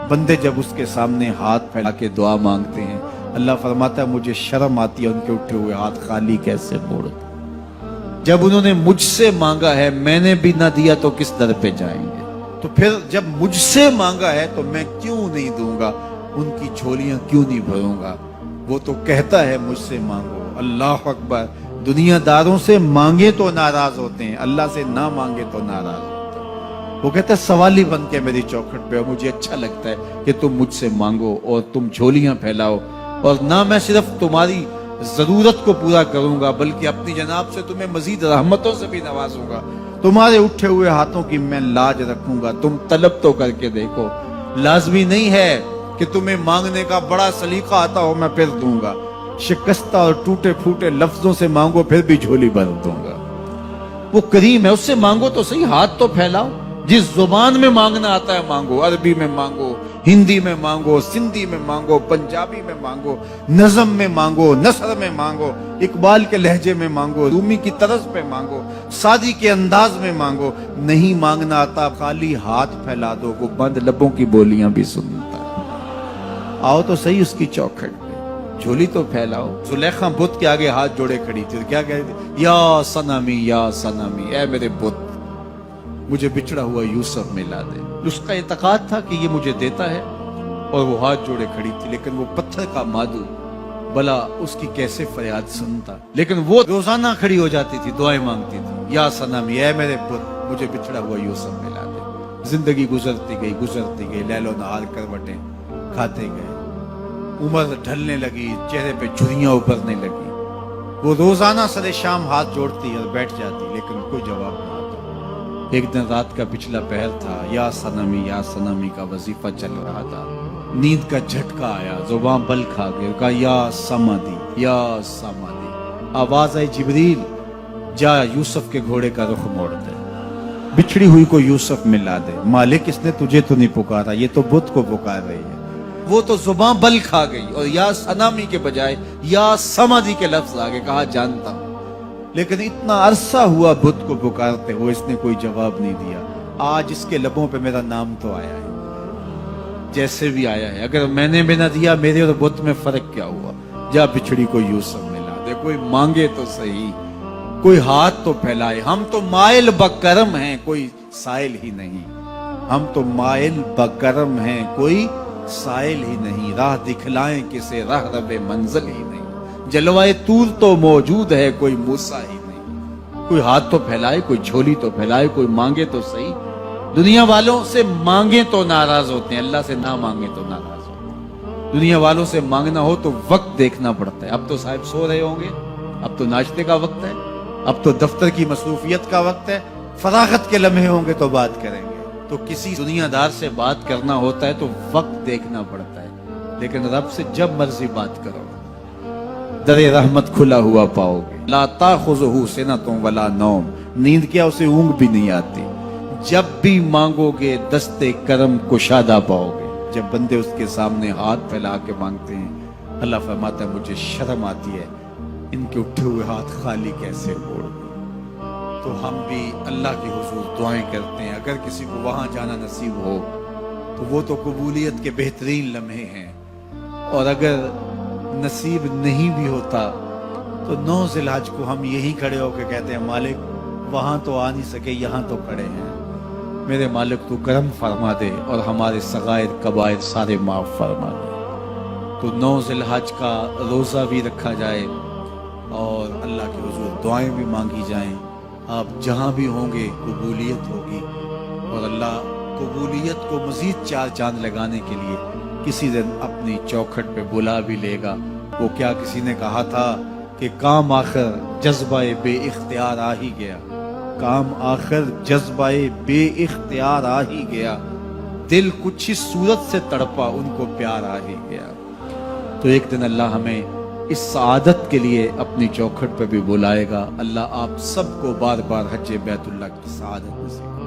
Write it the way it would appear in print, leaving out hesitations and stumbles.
بندے جب اس کے سامنے ہاتھ پھیلا کے دعا مانگتے ہیں، اللہ فرماتا ہے مجھے شرم آتی ہے ان کے اٹھے ہوئے ہاتھ خالی کیسے موڑ دوں۔ جب انہوں نے مجھ سے مانگا ہے میں نے بھی نہ دیا تو کس در پہ جائیں گے؟ تو پھر جب مجھ سے مانگا ہے تو میں کیوں نہیں دوں گا، ان کی جھولیاں کیوں نہیں بھروں گا؟ وہ تو کہتا ہے مجھ سے مانگو۔ اللہ اکبر۔ دنیا داروں سے مانگے تو ناراض ہوتے ہیں، اللہ سے نہ مانگے تو ناراض ہوتے ہیں۔ وہ کہتا ہے سوالی بن کے میری چوکھٹ پہ، اور مجھے اچھا لگتا ہے کہ تم مجھ سے مانگو اور تم جھولیاں پھیلاؤ، اور نہ میں صرف تمہاری ضرورت کو پورا کروں گا بلکہ اپنی جناب سے تمہیں مزید رحمتوں سے بھی نوازوں گا۔ تمہارے اٹھے ہوئے ہاتھوں کی میں لاج رکھوں گا، تم طلب تو کر کے دیکھو۔ لازمی نہیں ہے کہ تمہیں مانگنے کا بڑا سلیقہ آتا ہو میں پھر دوں گا، شکستہ اور ٹوٹے پھوٹے لفظوں سے مانگو پھر بھی جھولی بھر دوں گا۔ وہ کریم ہے، اس سے مانگو تو صحیح، ہاتھ تو پھیلاؤ۔ جس زبان میں مانگنا آتا ہے مانگو، عربی میں مانگو، ہندی میں مانگو، سندھی میں مانگو، پنجابی میں مانگو، نظم میں مانگو، نثر میں مانگو، اقبال کے لہجے میں مانگو، رومی کی طرز پہ مانگو، سادی کے انداز میں مانگو۔ نہیں مانگنا آتا خالی ہاتھ پھیلا دو، وہ بند لبوں کی بولیاں بھی سنتا ہے۔ آؤ تو صحیح اس کی چوکھٹ پہ، جھولی تو پھیلاؤ۔ زلیخا بت کے آگے ہاتھ جوڑے کھڑی تھی، کیا کہہ رہی تھی؟ یا صنمی یا صنمی، اے میرے بت مجھے بچھڑا ہوا یوسف ملا دے۔ اس کا اعتقاد تھا کہ یہ مجھے دیتا ہے، اور وہ ہاتھ جوڑے کھڑی تھی، لیکن وہ پتھر کا مادو بلا اس کی کیسے فریاد سنتا۔ لیکن وہ روزانہ کھڑی ہو جاتی تھی، دعائیں مانگتی تھی، یا صنمی اے میرے بت مجھے بچھڑا ہوا یوسف ملا دے۔ زندگی گزرتی گئی، لیل و نہار کروٹیں کھاتے گئے، عمر ڈھلنے لگی، چہرے پہ جھریاں ابھرنے لگی۔ وہ روزانہ سر شام ہاتھ جوڑتی اور بیٹھ جاتی، لیکن کوئی جواب نہ آتا۔ ایک دن رات کا پچھلا پہر تھا، یا صنمی کا وظیفہ چل رہا تھا، نیند کا جھٹکا آیا، زبان بل کھا گئے، کہا یا سمادی۔ آواز آئی جبریل جا یوسف کے گھوڑے کا رخ موڑ دے، بچھڑی ہوئی کو یوسف ملا دے۔ مالک اس نے تجھے تو نہیں پکارا، یہ تو بت کو پکار رہی ہے۔ وہ تو زبان بل کھا گئی اور یا صنمی کے بجائے یا سمادی کے لفظ آگے، کہا جانتا ہوں۔ لیکن اتنا عرصہ ہوا بت کو پکارتے ہو، اس نے کوئی جواب نہیں دیا۔ آج اس کے لبوں پہ میرا نام تو آیا ہے، جیسے بھی آیا ہے۔ اگر میں نے بھی نہ دیا، میرے اور بت میں فرق کیا ہوا؟ جا بچھڑی کو یوسف ملا دے۔ کوئی مانگے تو صحیح، کوئی ہاتھ تو پھیلائے۔ ہم تو مائل بکرم ہیں، کوئی سائل ہی نہیں۔ ہم تو مائل بکرم ہیں، کوئی سائل ہی نہیں۔ راہ دکھلائیں کسے، راہ رب منزل ہی نہیں۔ جلوائے طور تو موجود ہے، کوئی موسیٰ ہی نہیں۔ کوئی ہاتھ تو پھیلائے، کوئی جھولی تو پھیلائے، کوئی مانگے تو صحیح۔ دنیا والوں سے مانگیں تو ناراض ہوتے ہیں، اللہ سے نہ مانگیں تو ناراض ہوتے ہیں۔ دنیا والوں سے مانگنا ہو تو وقت دیکھنا پڑتا ہے۔ اب تو صاحب سو رہے ہوں گے، اب تو ناشتے کا وقت ہے، اب تو دفتر کی مصروفیت کا وقت ہے، فراغت کے لمحے ہوں گے تو بات کریں گے۔ تو کسی دنیا دار سے بات کرنا ہوتا ہے تو وقت دیکھنا پڑتا ہے، لیکن رب سے جب مرضی بات کرو در رحمت کھلا ہوا پاؤ گے۔ لا تاخذہ سنۃ ولا نوم، نیند کیا اسے اونگ بھی نہیں آتی۔ جب بھی مانگو گے دستے کرم کشادہ پاؤ گے۔ جب بندے اس کے سامنے ہاتھ پھیلا کے مانگتے ہیں، اللہ فرماتا ہے مجھے شرم آتی ہے ان کے اٹھے ہوئے ہاتھ خالی کیسے موڑ دوں۔ تو ہم بھی اللہ کے حضور دعائیں کرتے ہیں، اگر کسی کو وہاں جانا نصیب ہو تو وہ تو قبولیت کے بہترین لمحے ہیں، اور اگر نصیب نہیں بھی ہوتا تو 9 ذی الحج کو ہم یہی کھڑے ہو کے کہتے ہیں مالک وہاں تو آ نہیں سکے، یہاں تو کھڑے ہیں، میرے مالک تو کرم فرما دے اور ہمارے صغائر کبائر سارے معاف فرما دے۔ تو 9 ذی الحج کا روزہ بھی رکھا جائے اور اللہ کے حضور دعائیں بھی مانگی جائیں۔ آپ جہاں بھی ہوں گے قبولیت ہوگی، اور اللہ قبولیت کو مزید 4 چاند لگانے کے لیے کسی دن اپنی چوکھٹ پہ بلا بھی لے گا۔ وہ کیا کسی نے کہا تھا کہ کام آخر جذبہ بے اختیار آ ہی گیا، کام آخر جذبہ بے اختیار آ ہی گیا، دل کچھ اس صورت سے تڑپا ان کو پیار آ ہی گیا۔ تو ایک دن اللہ ہمیں اس سعادت کے لیے اپنی چوکھٹ پہ بھی بلائے گا۔ اللہ آپ سب کو بار بار حج بیت اللہ کی سعادت نصیب